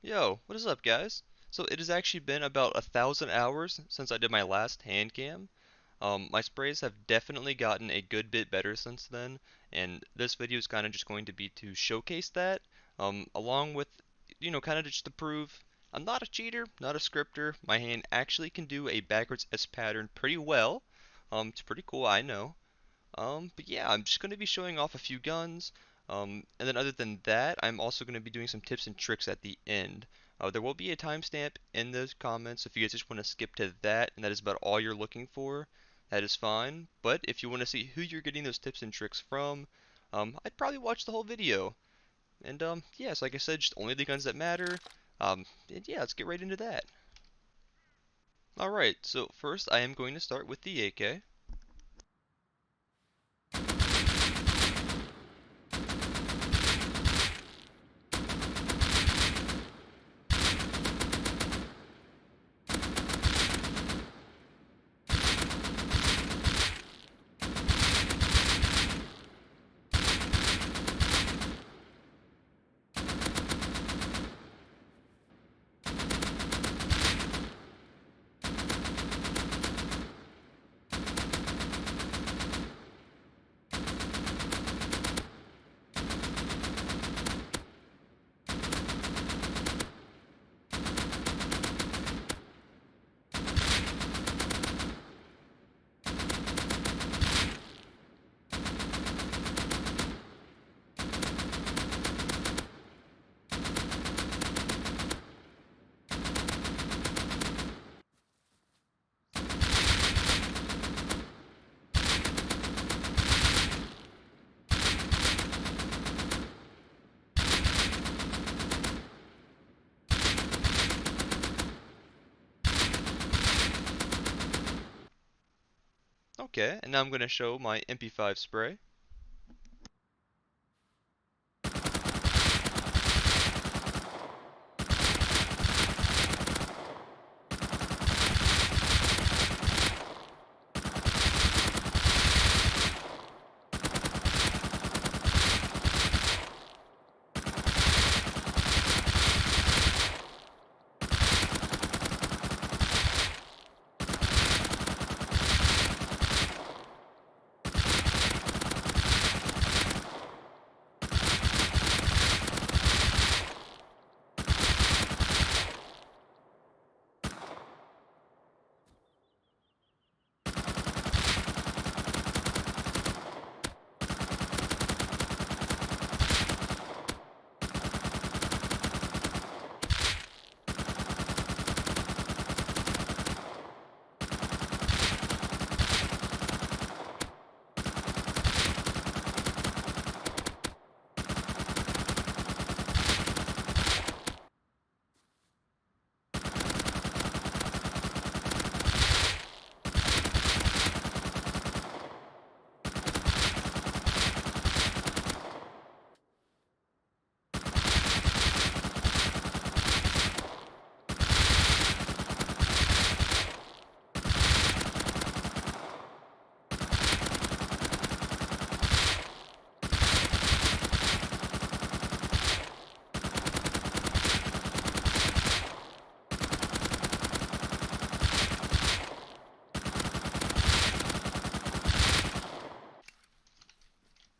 Yo, what is up, guys? So it has actually been about 1,000 hours since I did my last hand cam. My sprays have definitely gotten a good bit better since then, and this video is kind of just going to be to showcase that, along with, kind of just to prove I'm not a cheater, not a scripter. My hand actually can do a backwards S pattern pretty well. It's pretty cool, I know. But yeah, I'm just going to be showing off a few guns. And then other than that, I'm also going to be doing some tips and tricks at the end. There will be a timestamp in those comments, so if you guys just want to skip to that, and that is about all you're looking for, that is fine. But if you want to see who you're getting those tips and tricks from, I'd probably watch the whole video. And yeah, so like I said, just only the guns that matter. And yeah, let's get right into that. Alright, so first I am going to start with the AK. Okay, and now I'm going to show my MP5 spray.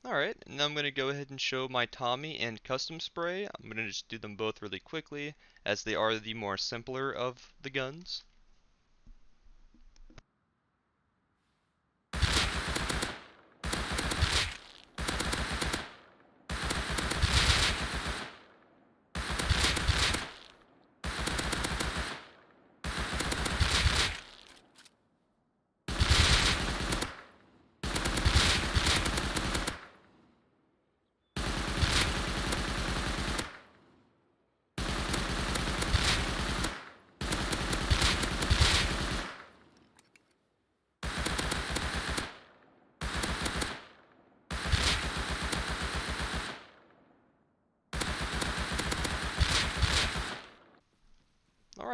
Alright, and now I'm going to go ahead and show my Tommy and custom spray. I'm going to just do them both really quickly, as they are the more simpler of the guns.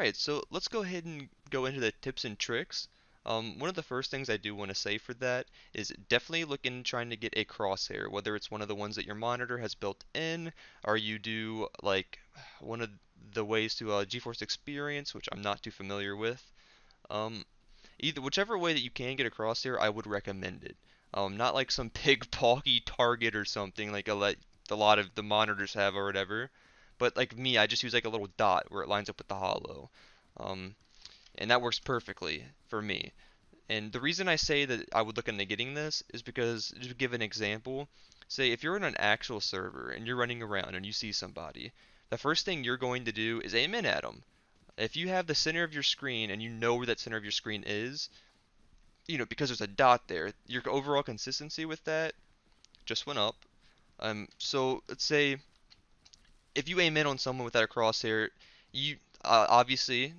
Alright, so let's go ahead and go into the tips and tricks. One of the first things I do want to say for that is definitely look into trying to get a crosshair, whether it's one of the ones that your monitor has built in, or you do like one of the ways to GeForce Experience, which I'm not too familiar with. Um, Either whichever way that you can get a crosshair, I would recommend it. Not like some big bulky target or something like a lot of the monitors have or whatever. But like me, I just use like a little dot where it lines up with the hollow. Um, and that works perfectly for me. And the reason I say that I would look into getting this is because, just to give an example, say if you're in an actual server and you're running around and you see somebody, the first thing you're going to do is aim in at them. If you have the center of your screen and you know where that center of your screen is, because there's a dot there, your overall consistency with that just went up. So let's say if you aim in on someone without a crosshair, you obviously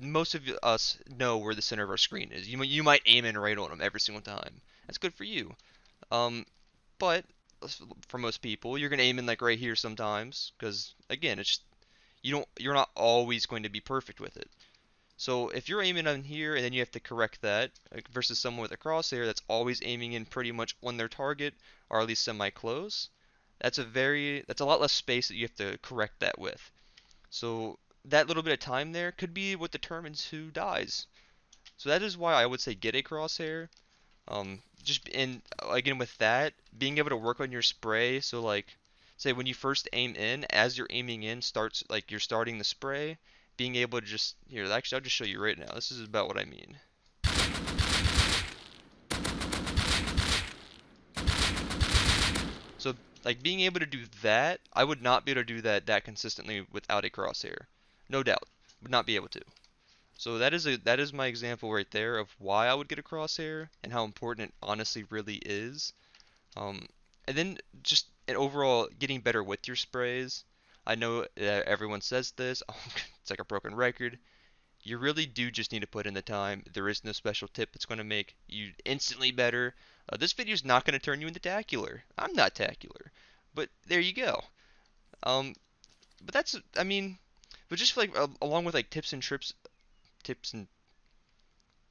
most of us know where the center of our screen is. You might aim in right on them every single time. That's good for you. Um, but for most people, you're gonna aim in like right here sometimes, because again, it's just, you're not always going to be perfect with it. So if you're aiming on here and then you have to correct that, like, versus someone with a crosshair that's always aiming in pretty much on their target or at least semi-close, that's a lot less space that you have to correct that with. So that little bit of time there could be what determines who dies. So that is why I would say get a crosshair. Just and again with that, being able to work on your spray. So like, say when you first aim in, as you're aiming in, starts like you're starting the spray. Being able to just here, actually, I'll just show you right now. This is about what I mean. So like being able to do that, I would not be able to do that consistently without a crosshair. No doubt, would not be able to. So that is my example right there of why I would get a crosshair and how important it honestly really is. Um, and then just an overall getting better with your sprays. I know everyone says this. It's like a broken record. You really do just need to put in the time. There is no special tip that's going to make you instantly better. This video is not going to turn you into tacular. I'm not tacular, but there you go. Um, but that's, I mean, but just for like along with like tips and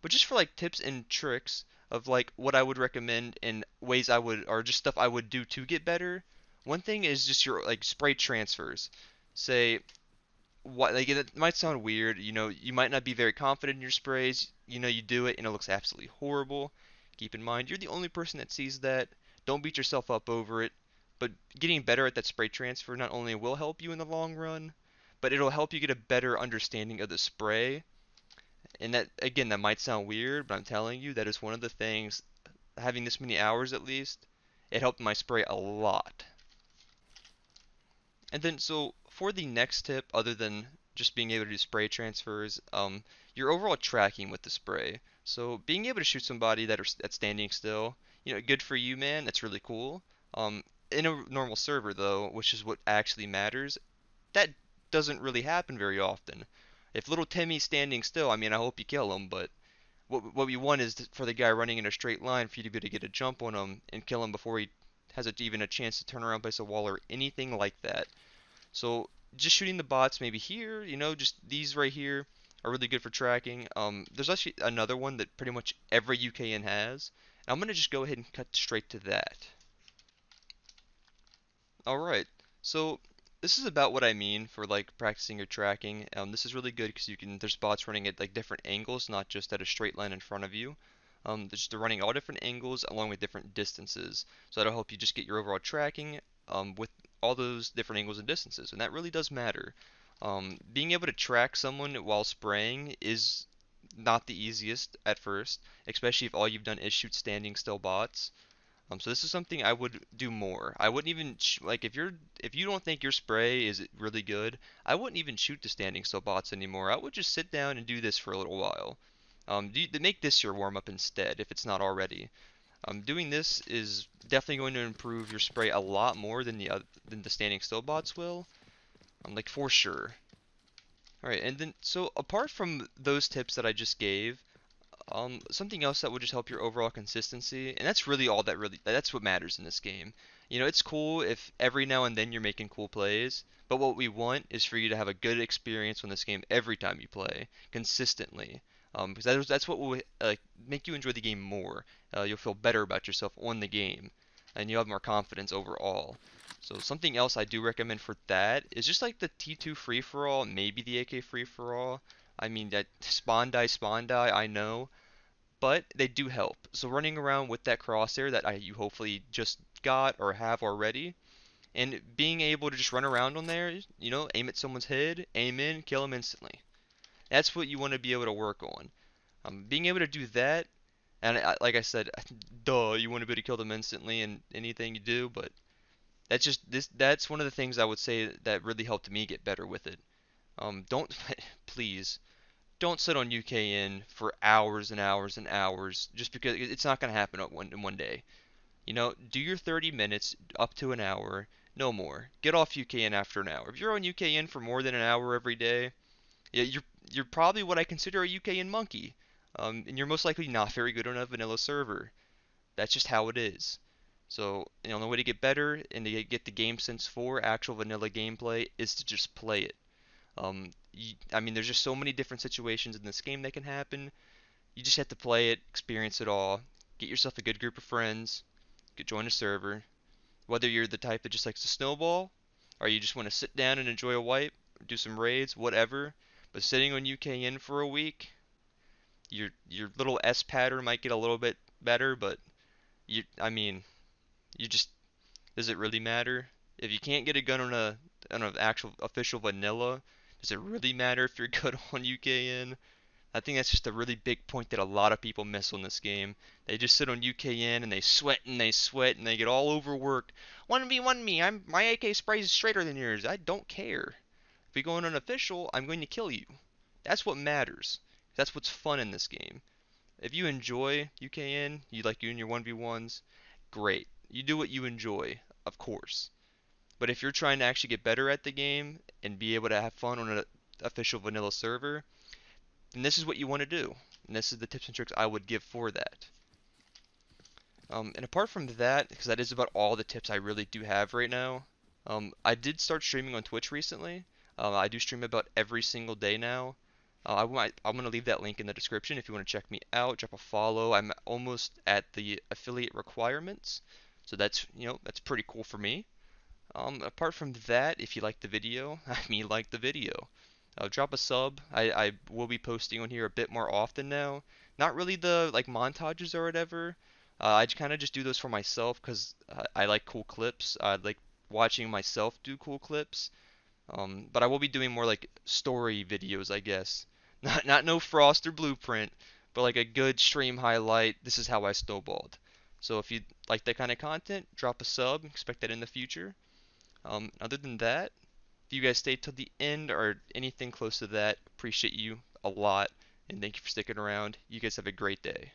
but just for like tips and tricks of like what I would recommend and ways I would or just stuff I would do to get better. One thing is just your like spray transfers. Say what like it might sound weird, you might not be very confident in your sprays. You do it and it looks absolutely horrible. Keep in mind you're the only person that sees that. Don't beat yourself up over it. But getting better at that spray transfer not only will help you in the long run, but it'll help you get a better understanding of the spray. And that, again, that might sound weird, but I'm telling you, that is one of the things, having this many hours at least, it helped my spray a lot. And then, so for the next tip, other than just being able to do spray transfers, your overall tracking with the spray. So being able to shoot somebody that's standing still, good for you, man. That's really cool. In a normal server, though, which is what actually matters, that doesn't really happen very often. If little Timmy's standing still, I mean, I hope you kill him, but what we want is for the guy running in a straight line for you to be able to get a jump on him and kill him before he has even a chance to turn around, place a wall, or anything like that. So just shooting the bots maybe here, just these right here are really good for tracking. There's actually another one that pretty much every UKN has. And I'm going to just go ahead and cut straight to that. Alright, so this is about what I mean for like practicing your tracking. This is really good because there's bots running at like different angles, not just at a straight line in front of you. They're running all different angles along with different distances. So that'll help you just get your overall tracking with all those different angles and distances. And that really does matter. Being able to track someone while spraying is not the easiest at first, especially if all you've done is shoot standing still bots. So this is something I would do more. I wouldn't even like if you don't think your spray is really good, I wouldn't even shoot the standing still bots anymore. I would just sit down and do this for a little while. Make this your warm up instead if it's not already. Doing this is definitely going to improve your spray a lot more than the standing still bots will. Like for sure. All right, and then so apart from those tips that I just gave, something else that would just help your overall consistency, and that's really that's what matters in this game. It's cool if every now and then you're making cool plays, but what we want is for you to have a good experience on this game every time you play, consistently. Because that's what will make you enjoy the game more. You'll feel better about yourself on the game, and you'll have more confidence overall. So something else I do recommend for that is just like the T2 free for all, maybe the AK free for all. I mean that spawn die, I know, but they do help. So running around with that crosshair that you hopefully just got or have already, and being able to just run around on there, aim at someone's head, aim in, kill them instantly. That's what you want to be able to work on. Being able to do that, and like I said, duh, you want to be able to kill them instantly in anything you do, but that's one of the things I would say that really helped me get better with it. Don't please don't sit on UKN for hours and hours and hours just because it's not going to happen in one day. Do your 30 minutes up to an hour, no more. Get off UKN after an hour. If you're on UKN for more than an hour every day, yeah, you're probably what I consider a UKN monkey. And you're most likely not very good on a vanilla server. That's just how it is. So, the way to get better and to get the game sense for actual vanilla gameplay is to just play it. I mean, there's just so many different situations in this game that can happen. You just have to play it, experience it all, get yourself a good group of friends, join a server. Whether you're the type that just likes to snowball, or you just want to sit down and enjoy a wipe, do some raids, whatever. But sitting on UKN for a week, your little S pattern might get a little bit better, but I mean, you just does it really matter? If you can't get a gun on an actual official vanilla, does it really matter if you're good on UKN? I think that's just a really big point that a lot of people miss on this game. They just sit on UKN and they sweat and they sweat and they get all overworked. 1v1 me, my AK spray is straighter than yours. I don't care. If we go on an official, I'm going to kill you. That's what matters. That's what's fun in this game. If you enjoy UKN, you like doing your 1v1s, great. You do what you enjoy, of course. But if you're trying to actually get better at the game and be able to have fun on an official vanilla server, then this is what you want to do. And this is the tips and tricks I would give for that. And apart from that, because that is about all the tips I really do have right now, I did start streaming on Twitch recently. I do stream about every single day now. I'm going to leave that link in the description if you want to check me out, drop a follow. I'm almost at the affiliate requirements, so that's pretty cool for me. Apart from that, if you like the video, I mean like the video, drop a sub. I will be posting on here a bit more often now. Not really the like montages or whatever. I kind of just do those for myself because I like cool clips. I like watching myself do cool clips. But I will be doing more like story videos, I guess. Not no Frost or Blueprint, but like a good stream highlight. This is how I snowballed. So if you like that kind of content, drop a sub. Expect that in the future. Other than that, if you guys stayed till the end or anything close to that, appreciate you a lot and thank you for sticking around. You guys have a great day.